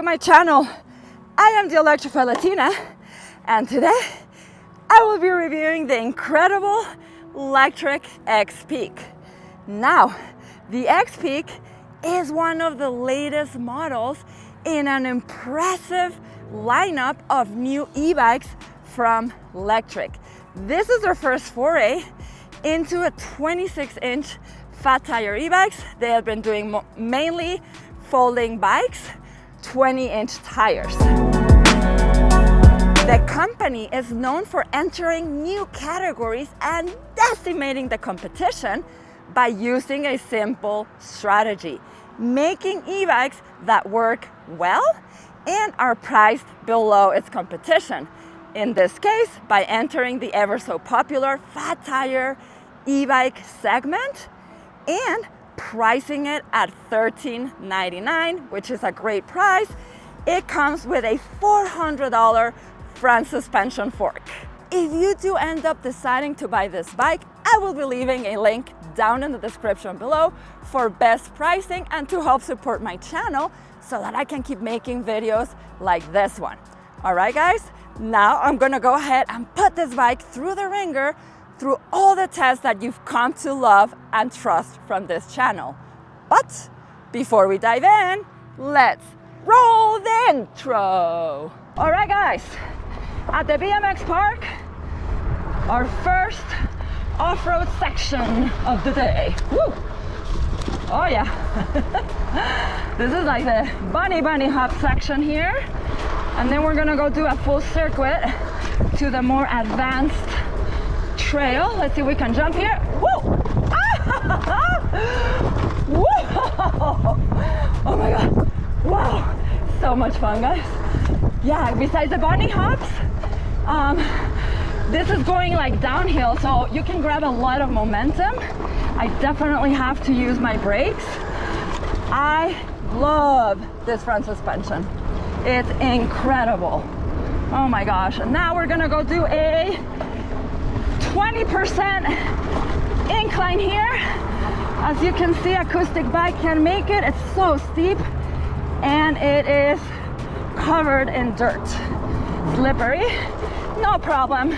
to my channel. I am the Electrified Latina, and today I will be reviewing the incredible LECTRIC Xpeak. Now, the Xpeak is one of the latest models in an impressive lineup of new e-bikes from LECTRIC. This is their first foray into a 26-inch fat tire e-bikes. They have been doing mainly folding bikes, 20-inch tires. The company is known for entering new categories and decimating the competition by using a simple strategy, making e-bikes that work well and are priced below its competition. In this case, by entering the ever so popular fat tire e-bike segment and pricing it at $13.99, which is a great price. It comes with a $400 front suspension fork. If you do end up deciding to buy this bike, I will be leaving a link down in the description below for best pricing and to help support my channel so that I can keep making videos like this one. All right, guys, now I'm gonna go ahead and put this bike through the ringer, through all the tests that you've come to love and trust from this channel. But before we dive in, let's roll the intro. All right, guys, at the BMX Park, our first off-road section of the day. Woo! Oh yeah. This is like the bunny hop section here. And then we're gonna go do a full circuit to the more advanced trail. Let's see if we can jump here. Woo! Woo! Oh my God. Wow. So much fun, guys. Yeah, besides the bunny hops, this is going like downhill, so you can grab a lot of momentum. I definitely have to use my brakes. I love this front suspension. It's incredible. Oh my gosh. And now we're gonna go do a 20% incline here. As you can see, acoustic bike can make it. It's so steep and it is covered in dirt. Slippery, no problem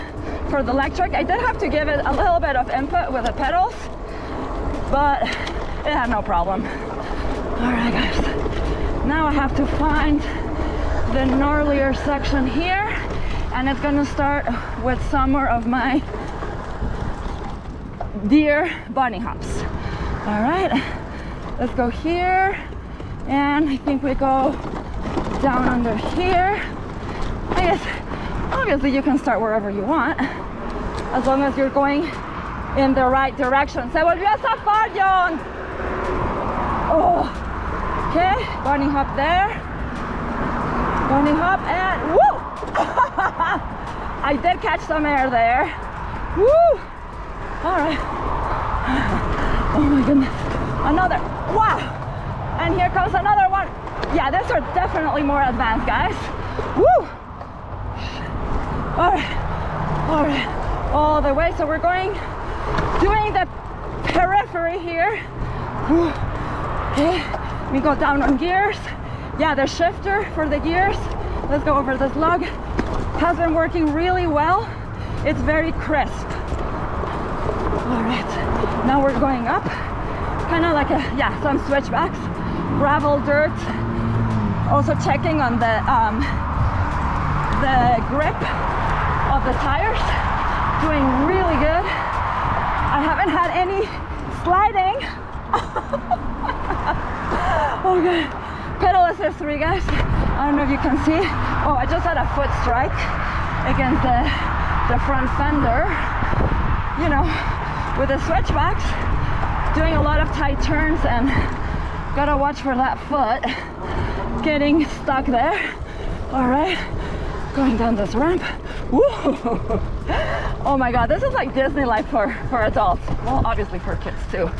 for the LECTRIC. I did have to give it a little bit of input with the pedals, but it had no problem. All right, guys. Now I have to find the gnarlier section here, and it's gonna start with some more of my deer bunny hops. All right, let's go here, and I think we go down under here. I guess obviously you can start wherever you want as long as you're going in the right direction. Se volvió a zafar, John. Oh, okay, bunny hop there, bunny hop, and woo! I did catch some air there. Woo! All right. Oh my goodness. Another. Wow! And here comes another one. Yeah, these are definitely more advanced, guys. Woo! All right. All right. All the way. So we're doing the periphery here. Woo. Okay. We go down on gears. Yeah, the shifter for the gears. Let's go over this lug. Has been working really well. It's very crisp. All right, now we're going up, kind of like some switchbacks, gravel, dirt. Also checking on the grip of the tires. Doing really good. I haven't had any sliding. Okay, pedal assist 3, guys. I don't know if you can see. Oh, I just had a foot strike against the front fender. You know, with the switchbacks, doing a lot of tight turns, and gotta watch for that foot getting stuck there. All right, going down this ramp. Woo! Oh my God, this is like Disney life for adults. Well, obviously for kids too.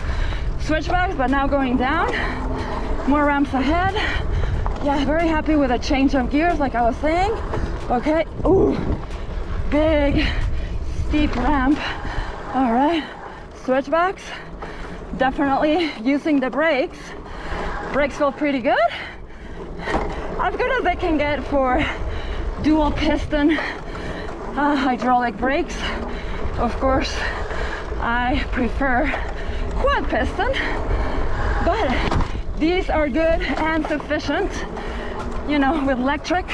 Switchbacks, but now going down. More ramps ahead. Yeah, very happy with a change of gears, like I was saying. Okay, ooh, big, steep ramp. All right, switchbacks. Definitely using the brakes. Brakes feel pretty good. as good as they can get for dual piston hydraulic brakes. Of course, I prefer quad piston, but these are good and sufficient. You know, with electric,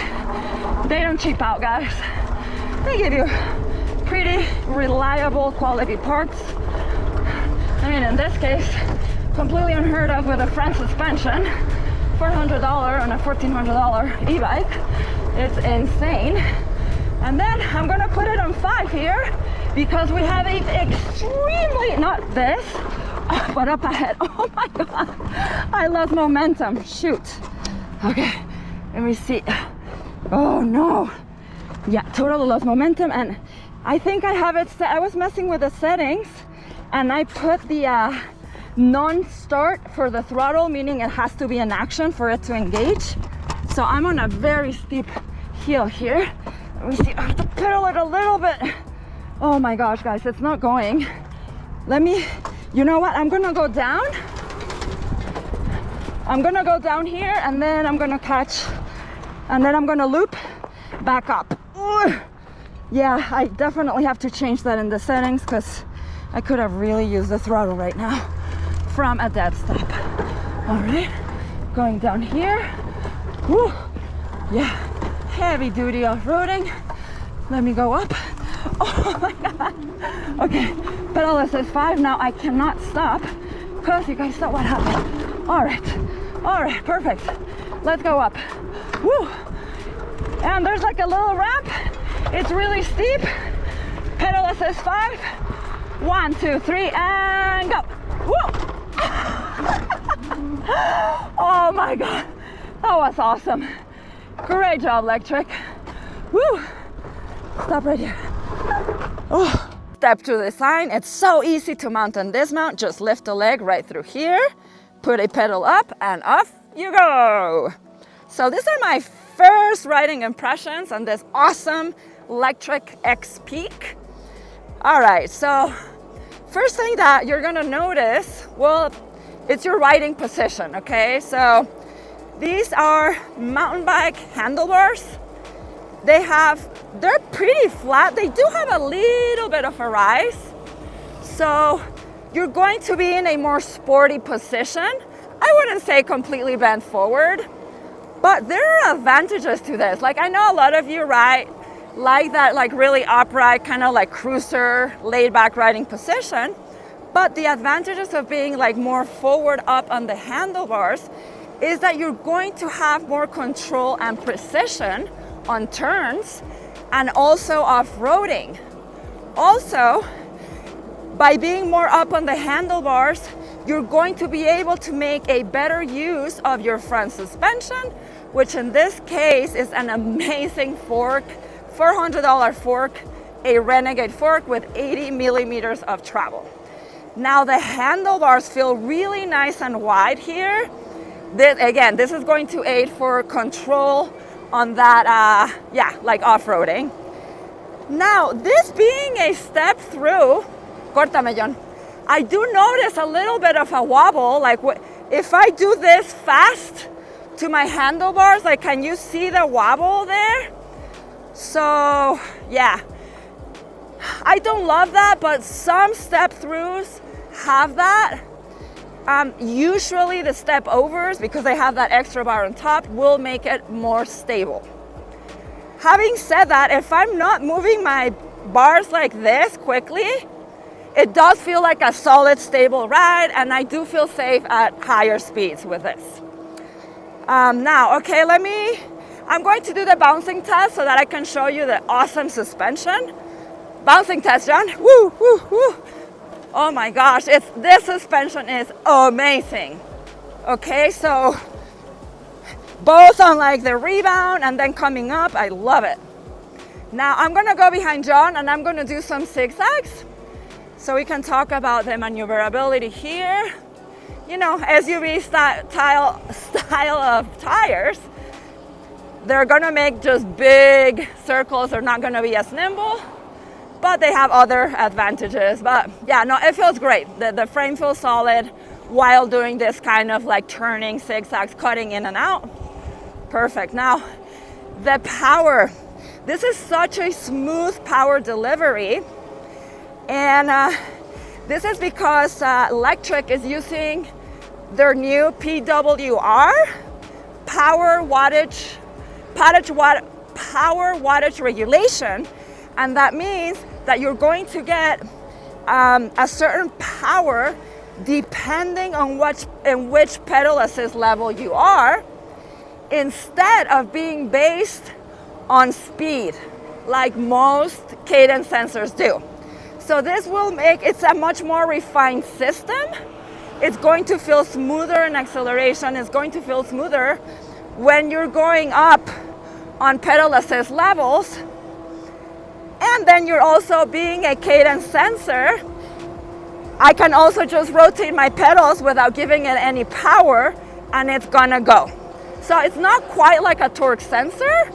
they don't cheap out, guys. They give you pretty reliable quality parts. I mean, in this case, completely unheard of with a front suspension, $400 on a $1,400 e-bike. It's insane. And then I'm gonna put it on 5 here because we have a extremely, not this, but up ahead. Oh my God, I lost momentum, shoot. Okay, let me see. Oh no. Yeah, totally lost momentum, and I think I have it set. I was messing with the settings and I put the non-start for the throttle, meaning it has to be in action for it to engage. So I'm on a very steep hill here. Let me see, I have to pedal it a little bit. Oh my gosh, guys, it's not going. Let me, you know what? I'm gonna go down. I'm gonna go down here and then I'm gonna catch, and then I'm gonna loop back up. Ooh. Yeah, I definitely have to change that in the settings because I could have really used the throttle right now from a dead stop. All right, going down here. Woo. Yeah, heavy duty off-roading. Let me go up. Oh my God. Okay, pedal assist 5. Now I cannot stop because you guys saw what happened. All right, perfect. Let's go up. Woo. And there's like a little ramp. It's really steep. Pedal assist 5. 1, 2, 3, and go. Woo. Oh my God, that was awesome. Great job, Electric. Woo. Stop right here. Oh. Step to the sign. It's so easy to mount and dismount. Just lift the leg right through here, put a pedal up, and off you go. So these are my first riding impressions on this awesome electric Xpeak. All right, so first thing that you're gonna notice, well, it's your riding position, okay? So these are mountain bike handlebars. They're pretty flat. They do have a little bit of a rise. So you're going to be in a more sporty position. I wouldn't say completely bent forward, but there are advantages to this. Like, I know a lot of you ride like that, like really upright, kind of like cruiser, laid back riding position. But the advantages of being like more forward up on the handlebars is that you're going to have more control and precision on turns and also off-roading. Also, by being more up on the handlebars, you're going to be able to make a better use of your front suspension, which in this case is an amazing fork, $400 fork, a Renegade fork with 80 millimeters of travel. Now the handlebars feel really nice and wide here. This is going to aid for control on that, like off-roading. Now, this being a step through, córtame, John, I do notice a little bit of a wobble. Like if I do this fast to my handlebars, like, can you see the wobble there? So, yeah, I don't love that, but some step throughs have that. Usually the step overs, because they have that extra bar on top, will make it more stable. Having said that, if I'm not moving my bars like this quickly, it does feel like a solid, stable ride, and I do feel safe at higher speeds with this. Now, okay, I'm going to do the bouncing test so that I can show you the awesome suspension. Bouncing test, John. Woo, woo, woo. Oh my gosh, this suspension is amazing. Okay, so both on like the rebound and then coming up, I love it. Now I'm gonna go behind John and I'm gonna do some zigzags so we can talk about the maneuverability here. You know, SUV style of tires, they're gonna make just big circles. They're not gonna be as nimble, but they have other advantages. But yeah, no, it feels great. The frame feels solid while doing this kind of like turning, zigzags, cutting in and out. Perfect. Now, the power. This is such a smooth power delivery. And this is because LECTRIC is using their new PWR, power wattage regulation. And that means that you're going to get a certain power depending on which pedal assist level you are, instead of being based on speed like most cadence sensors do. So this will make it's a much more refined system. It's going to feel smoother in acceleration. It's going to feel smoother when you're going up on pedal assist levels. And then you're also being a cadence sensor. I can also just rotate my pedals without giving it any power, and it's gonna go. So it's not quite like a torque sensor,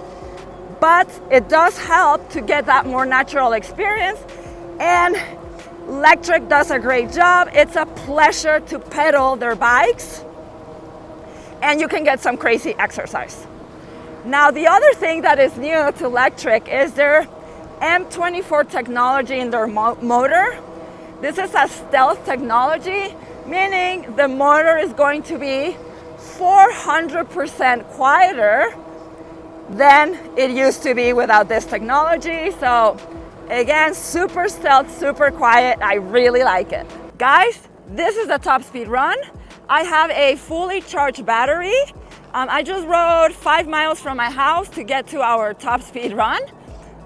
but it does help to get that more natural experience. And LECTRIC does a great job. It's a pleasure to pedal their bikes, and you can get some crazy exercise. Now, the other thing that is new to LECTRIC is their M24 technology in their motor. This is a stealth technology, meaning the motor is going to be 400% quieter than it used to be without this technology. So again, super stealth, super quiet. I really like it. Guys, this is a top speed run. I have a fully charged battery. I just rode 5 miles from my house to get to our top speed run.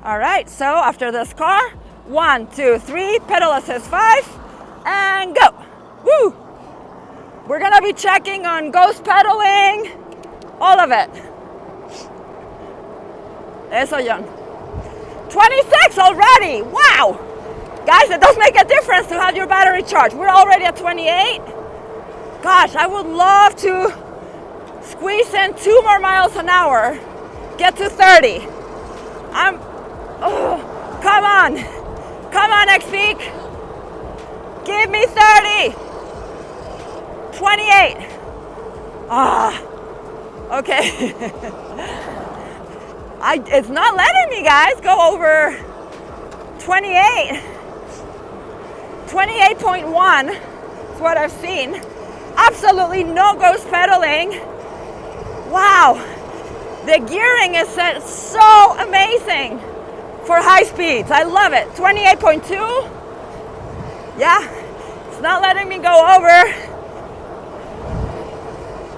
All right, so after this car, 1, 2, 3, pedal assist 5, and go. Woo! We're gonna be checking on ghost pedaling, all of it. Eso, John. 26 already, wow! Guys, it does make a difference to have your battery charged. We're already at 28. Gosh, I would love to squeeze in 2 more miles an hour, get to 30. Come on. Come on, Xpeak. Give me 30. 28. Okay. It's not letting me, guys, go over 28. 28.1 is what I've seen. Absolutely no ghost pedaling. Wow. The gearing is set so amazing for high speeds. I love it. 28.2. Yeah, it's not letting me go over.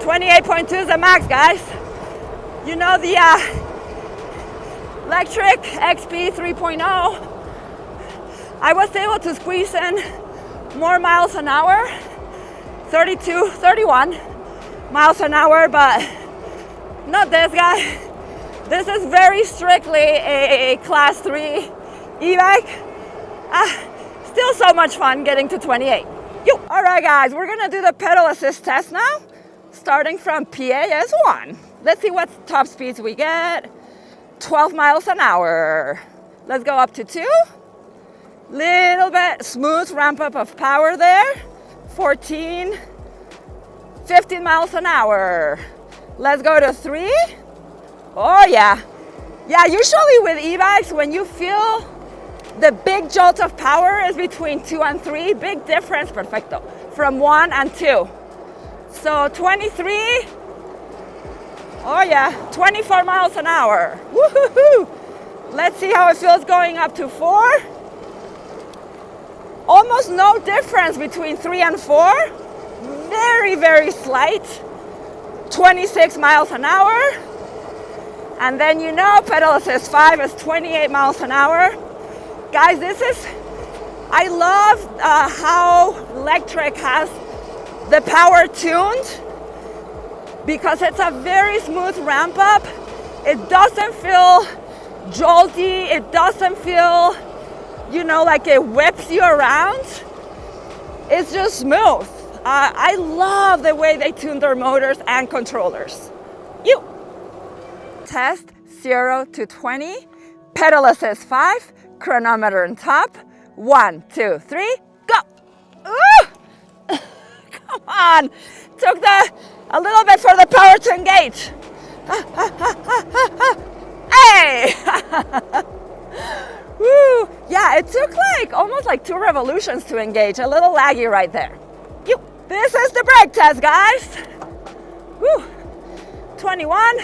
28.2 is the max, guys. You know the LECTRIC XP 3.0. I was able to squeeze in more miles an hour, 32, 31 miles an hour, but not this guy. This is very strictly a class 3 e-bike. Still so much fun getting to 28. All right, guys, we're gonna do the pedal assist test now, starting from PAS1. Let's see what top speeds we get. 12 miles an hour. Let's go up to 2. Little bit smooth ramp up of power there. 14, 15 miles an hour. Let's go to 3. Oh yeah. Yeah, usually with e-bikes, when you feel the big jolt of power is between 2 and 3. Big difference, perfecto, from 1 and 2. So 23. Oh yeah, 24 miles an hour. Woohoo! Let's see how it feels going up to 4. Almost no difference between 3 and 4. Very, very slight. 26 miles an hour. And then you know pedal assist 5 is 28 miles an hour. Guys, I love how LECTRIC has the power tuned, because it's a very smooth ramp up. It doesn't feel jolty. It doesn't feel, like it whips you around. It's just smooth. I love the way they tune their motors and controllers. Test 0 to 20, pedal assist 5, chronometer on top. 1, 2, 3, go! Come on! Took a little bit for the power to engage. Hey! Woo! Yeah, it took like almost like 2 revolutions to engage. A little laggy right there. This is the brake test, guys. Woo! 21.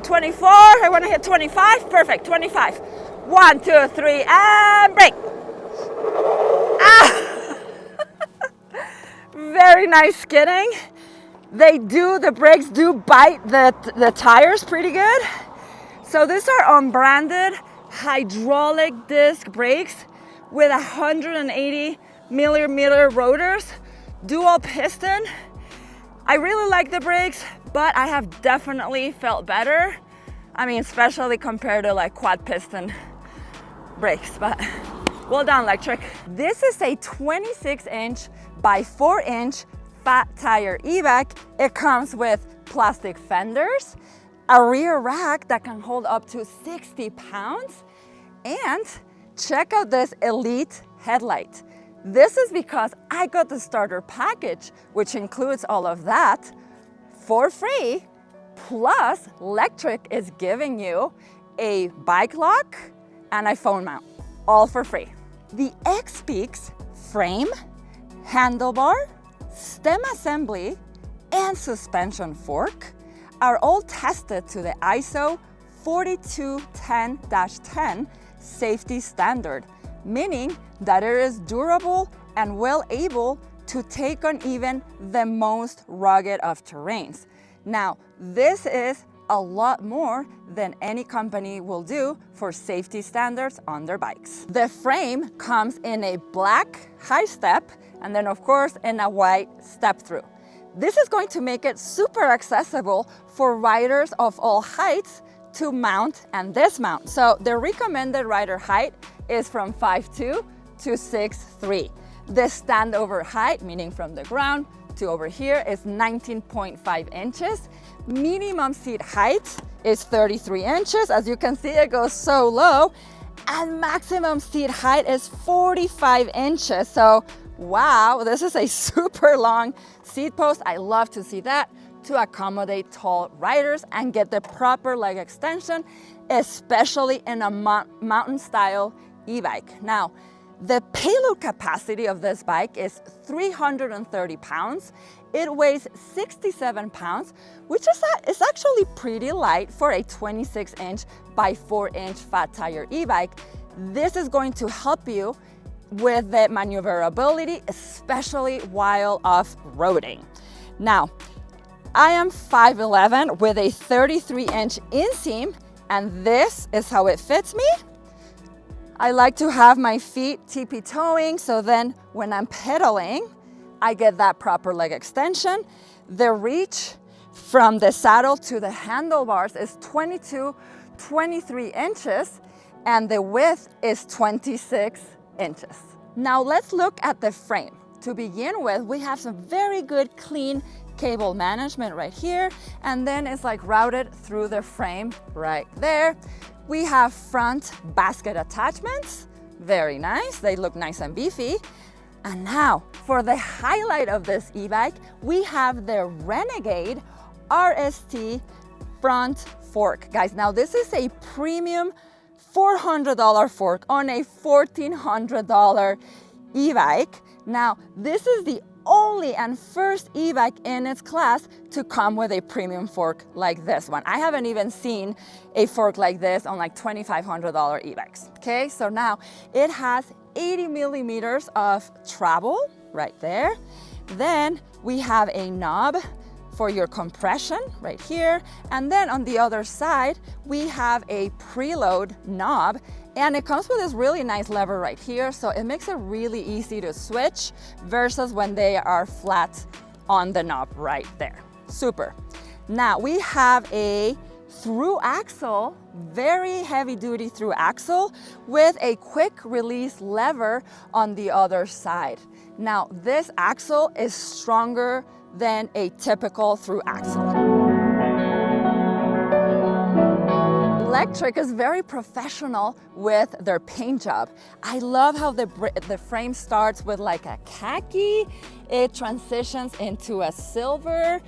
24. I want to hit 25. Perfect. 25. 1, 2, 3, and brake. Ah! Very nice skidding. The brakes do bite the tires pretty good. So these are unbranded hydraulic disc brakes with 180 millimeter rotors, dual piston. I really like the brakes, but I have definitely felt better. I mean, especially compared to like quad piston brakes, but well done, Lectric. This is a 26-inch by 4-inch fat tire e-bike. It comes with plastic fenders, a rear rack that can hold up to 60 pounds, and check out this elite headlight. This is because I got the starter package, which includes all of that for free, plus Lectric is giving you a bike lock and a phone mount, all for free. The Xpeak's frame, handlebar, stem assembly, and suspension fork are all tested to the ISO 4210-10 safety standard, meaning that it is durable and well able to take on even the most rugged of terrains. Now, this is a lot more than any company will do for safety standards on their bikes. The frame comes in a black high step and then of course in a white step through. This is going to make it super accessible for riders of all heights to mount and dismount. So the recommended rider height is from 5'2" to 6'3". The standover height, meaning from the ground to over here, is 19.5 inches. Minimum seat height is 33 inches. As you can see, it goes so low. And maximum seat height is 45 inches. So, wow, this is a super long seat post. I love to see that, to accommodate tall riders and get the proper leg extension, especially in a mountain style e-bike. Now, the payload capacity of this bike is 330 pounds. It weighs 67 pounds, which is actually pretty light for a 26-inch by 4-inch fat tire e-bike. This is going to help you with the maneuverability, especially while off-roading. Now, I am 5'11" with a 33-inch inseam, and this is how it fits me. I like to have my feet tippy-toeing, so then when I'm pedaling, I get that proper leg extension. The reach from the saddle to the handlebars is 23 inches, and the width is 26 inches. Now let's look at the frame. To begin with, we have some very good clean cable management right here, and then it's like routed through the frame right there. We have front basket attachments, very nice, they look nice and beefy. And now, for the highlight of this e-bike, we have the Renegade RST front fork. Guys, now this is a premium $400 fork on a $1,400 e-bike. Now, this is the only and first e-bike in its class to come with a premium fork like this one. I haven't even seen a fork like this on like $2,500 e-bikes. Okay, so now it has 80 millimeters of travel right there. Then we have a knob for your compression right here. And then on the other side, we have a preload knob, and it comes with this really nice lever right here. So it makes it really easy to switch versus when they are flat on the knob right there. Super. Now we have a through axle, very heavy duty through axle with a quick release lever on the other side. Now this axle is stronger than a typical through axle. Lectric is very professional with their paint job. I love how the frame starts with like a khaki, it transitions into a silver,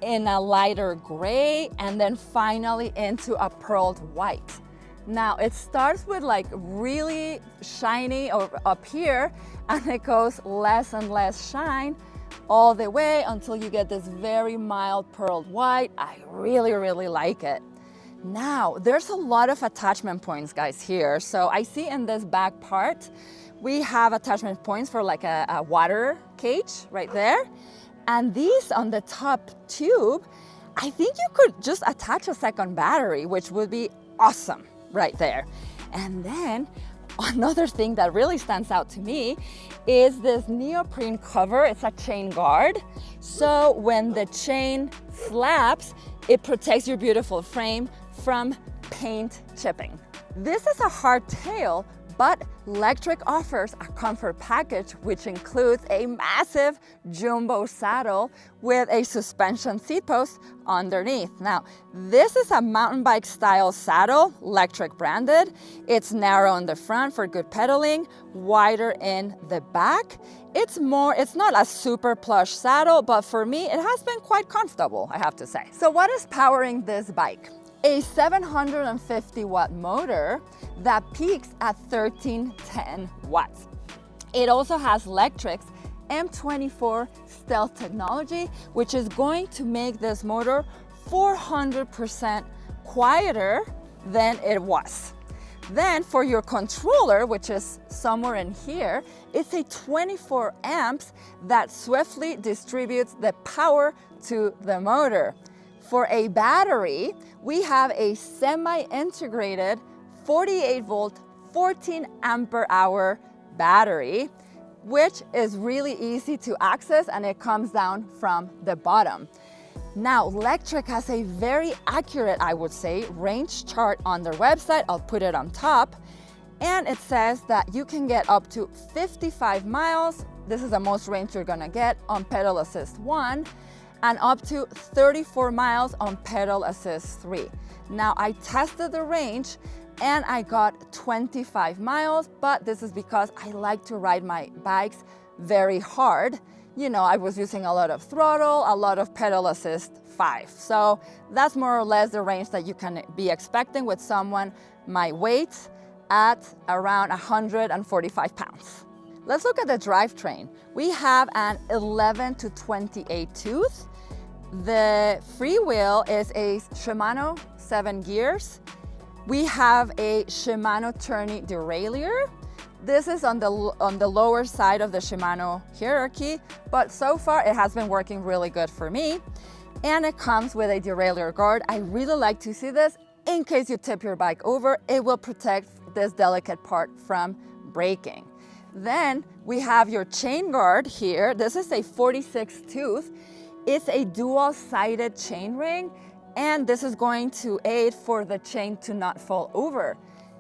in a lighter gray, and then finally into a pearled white. Now it starts with like really shiny up here, and it goes less and less shine all the way until you get this very mild pearled white. I really, really like it. Now there's a lot of attachment points, guys, here. So I see in this back part, we have attachment points for like a water cage right there. And these on the top tube, I think you could just attach a second battery, which would be awesome right there. And then another thing that really stands out to me is this neoprene cover. It's a chain guard. So when the chain flaps, it protects your beautiful frame from paint chipping. This is a hardtail, but Lectric offers a comfort package which includes a massive jumbo saddle with a suspension seat post underneath. Now, this is a mountain bike style saddle, Lectric branded. It's narrow in the front for good pedaling, wider in the back. It's not a super plush saddle, but for me, it has been quite comfortable, I have to say. So what is powering this bike? A 750 watt motor that peaks at 1310 watts. It also has Lectric's M24 stealth technology, which is going to make this motor 400% quieter than it was. Then for your controller, which is somewhere in here, it's a 24 amps that swiftly distributes the power to the motor. For a battery, we have a semi-integrated 48 volt, 14 ampere hour battery, which is really easy to access, and it comes down from the bottom. Now, Lectric has a very accurate, I would say, range chart on their website. I'll put it on top. And it says that you can get up to 55 miles. This is the most range you're gonna get on pedal assist 1, and up to 34 miles on pedal assist 3. Now, I tested the range and I got 25 miles, but this is because I like to ride my bikes very hard. You know, I was using a lot of throttle, a lot of pedal assist 5. So that's more or less the range that you can be expecting with someone my weight at around 145 pounds. Let's look at the drivetrain. We have an 11 to 28 tooth. The freewheel is a Shimano 7 gears. We have a Shimano tourney derailleur. This is on the lower side of the Shimano hierarchy, but so far it has been working really good for me. And it comes with a derailleur guard. I really like to see this. In case you tip your bike over, it will protect this delicate part from breaking. Then we have your chain guard here. This is a 46 tooth. It's a dual-sided chain ring, and this is going to aid for the chain to not fall over.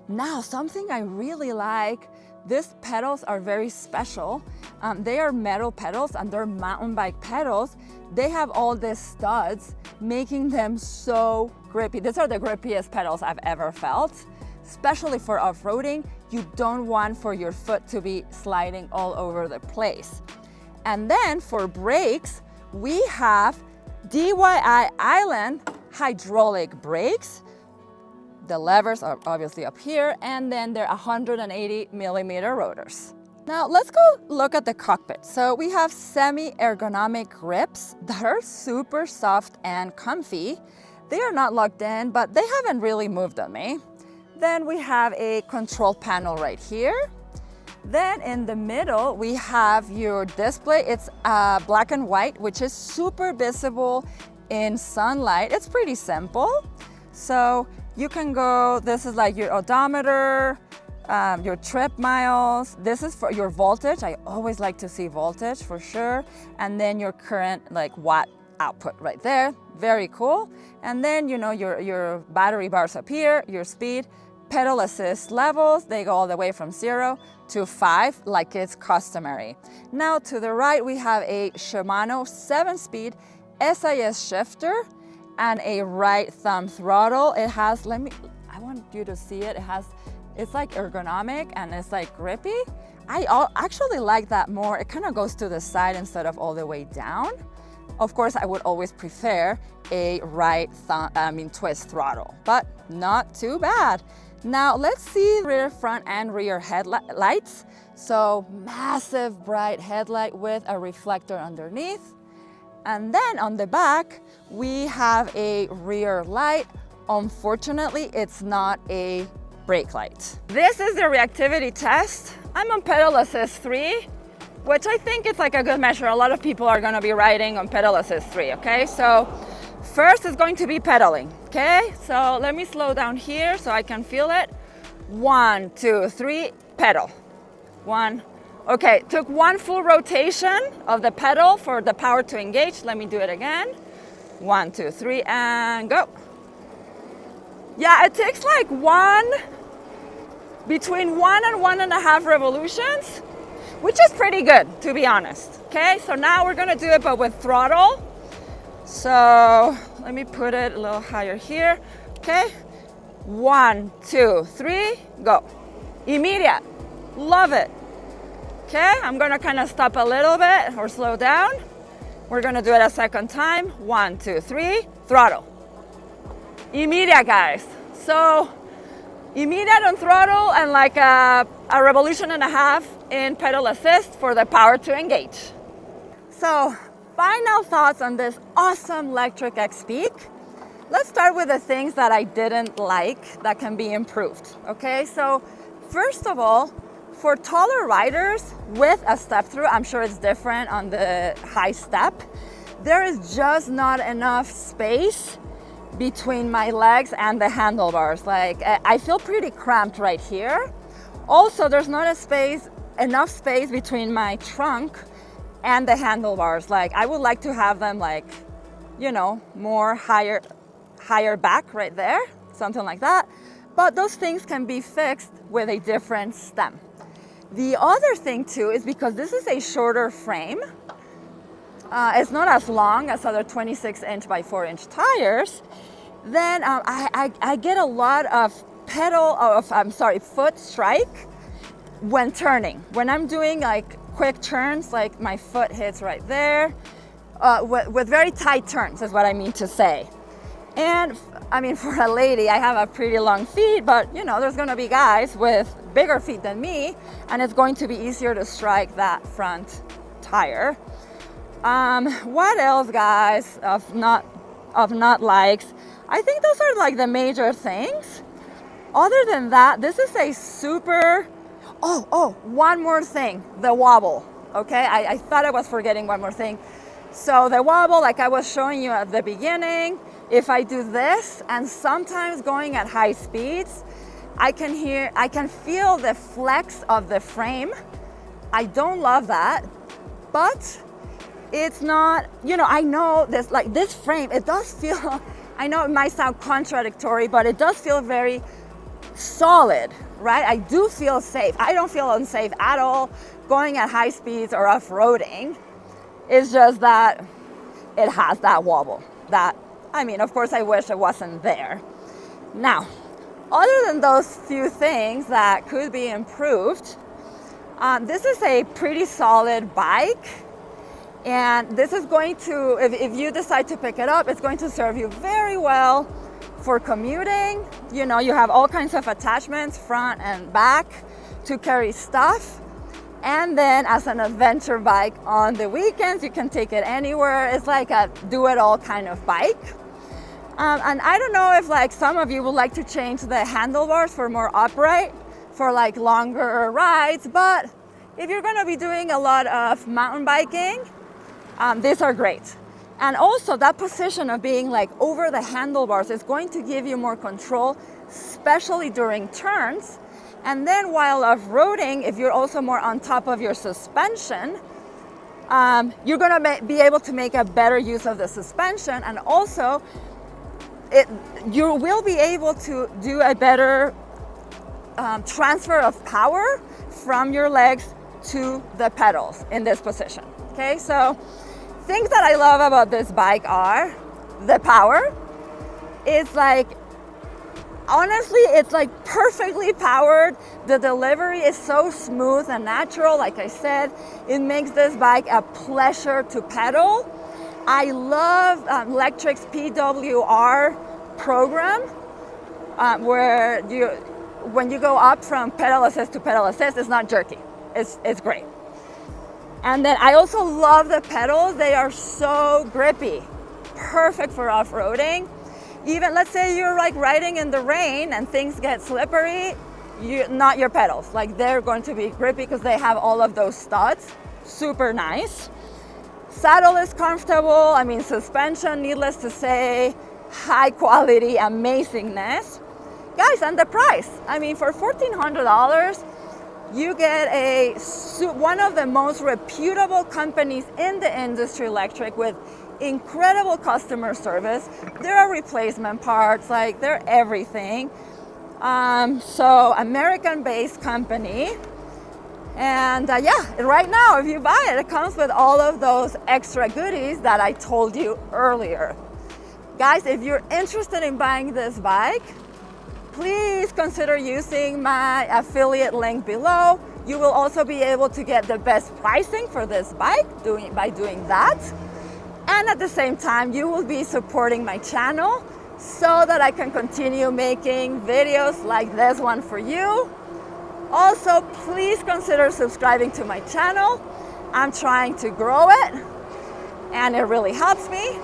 Now, something I really like, these pedals are very special. They are metal pedals and they're mountain bike pedals. They have all these studs, making them so grippy. These are the grippiest pedals I've ever felt. Especially for off-roading, you don't want for your foot to be sliding all over the place. And then for brakes, we have DIY Island hydraulic brakes. The levers are obviously up here, and then they're 180 millimeter rotors. Now let's go look at the cockpit. So we have semi-ergonomic grips that are super soft and comfy. They are not locked in, but they haven't really moved on me. Then we have a control panel right here. Then in the middle, we have your display. It's black and white, which is super visible in sunlight. It's pretty simple. So you can go, this is like your odometer, your trip miles. This is for your voltage. I always like to see voltage for sure. And then your current like watt output right there. Very cool. And then, you know, your battery bars up here, your speed, pedal assist levels, they go all the way from 0 to 5 like it's customary. Now to the right, we have a Shimano 7-speed SIS shifter and a right thumb throttle. It has, I want you to see it. It's like ergonomic and it's like grippy. I actually like that more. It kind of goes to the side instead of all the way down. Of course, I would always prefer a twist throttle, but not too bad. Now let's see rear, front, and rear headlights. So massive bright headlight with a reflector underneath. And then on the back, we have a rear light. Unfortunately, it's not a brake light. This is the reactivity test. I'm on pedal assist 3, which I think it's like a good measure. A lot of people are gonna be riding on pedal assist 3, okay? So first is going to be pedaling, okay? So let me slow down here so I can feel it. 1, 2, 3, pedal. 1, okay, took 1 full rotation of the pedal for the power to engage. Let me do it again. 1, 2, 3, and go. Yeah, it takes like between 1 and 1.5 revolutions, which is pretty good, to be honest. Okay, so now we're gonna do it, but with throttle. So let me put it a little higher here. Okay, 1, 2, 3, go. Immediate, love it. Okay, I'm gonna kind of stop a little bit or slow down. We're gonna do it a second time. 1, 2, 3, throttle. Immediate, guys. So immediate on throttle and like a revolution and a half in pedal assist for the power to engage. So final thoughts on this awesome LECTRIC Xpeak. Let's start with the things that I didn't like that can be improved. Okay, so first of all, for taller riders with a step through, I'm sure it's different on the high step, there is just not enough space between my legs and the handlebars. Like I feel pretty cramped right here. Also, there's not enough space between my trunk and the handlebars. Like I would like to have them like, you know, more higher back right there, something like that. But those things can be fixed with a different stem. The other thing too is because this is a shorter frame, it's not as long as other 26-inch by 4-inch tires, then I get a lot of foot strike when turning. When I'm doing like quick turns, like my foot hits right there, with very tight turns is what I mean to say. And I mean, for a lady, I have a pretty long feet, but you know, there's gonna be guys with bigger feet than me, and it's going to be easier to strike that front tire. What else, guys, of not likes? I think those are like the major things. Other than that, this is a super, one more thing, the wobble, okay? I thought I was forgetting one more thing. So the wobble, like I was showing you at the beginning, if I do this, and sometimes going at high speeds, I can feel the flex of the frame. I don't love that, but it's not, you know, I know this frame, it does feel, I know it might sound contradictory, but it does feel very solid, right? I do feel safe. I don't feel unsafe at all going at high speeds or off-roading. It's just that it has that wobble. I mean, of course, I wish it wasn't there. Now, other than those few things that could be improved, this is a pretty solid bike. And this is going to, if you decide to pick it up, it's going to serve you very well for commuting. You know, you have all kinds of attachments, front and back, to carry stuff. And then as an adventure bike on the weekends, you can take it anywhere. It's like a do-it-all kind of bike. And I don't know if like some of you would like to change the handlebars for more upright for like longer rides, but if you're gonna be doing a lot of mountain biking, these are great. And also that position of being like over the handlebars is going to give you more control, especially during turns. And then while off-roading, if you're also more on top of your suspension, you're gonna be able to make a better use of the suspension, and also you will be able to do a better transfer of power from your legs to the pedals in this position. Okay, so things that I love about this bike are the power. It's like, honestly, it's like perfectly powered. The delivery is so smooth and natural. Like I said, it makes this bike a pleasure to pedal. I love LECTRIC's PWR program, where when you go up from pedal assist to pedal assist, it's not jerky. It's great. And then I also love the pedals. They are so grippy, perfect for off-roading. Even let's say you're like riding in the rain and things get slippery, not your pedals. Like they're going to be grippy because they have all of those studs. Super nice. Saddle is comfortable. I mean, suspension, needless to say, high quality amazingness. Guys, and the price. I mean, for $1,400, you get one of the most reputable companies in the industry, Lectric, with incredible customer service. There are replacement parts, like they're everything. So American-based company. And yeah, right now, if you buy it, it comes with all of those extra goodies that I told you earlier. Guys, if you're interested in buying this bike, please consider using my affiliate link below. You will also be able to get the best pricing for this bike by doing that. And at the same time, you will be supporting my channel so that I can continue making videos like this one for you. Also, please consider subscribing to my channel. I'm trying to grow it, and it really helps me.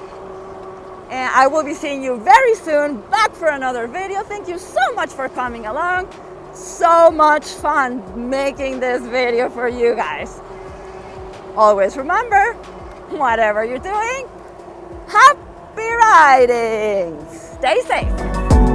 And I will be seeing you very soon back for another video. Thank you so much for coming along. So much fun making this video for you guys. Always remember, whatever you're doing, happy riding. Stay safe.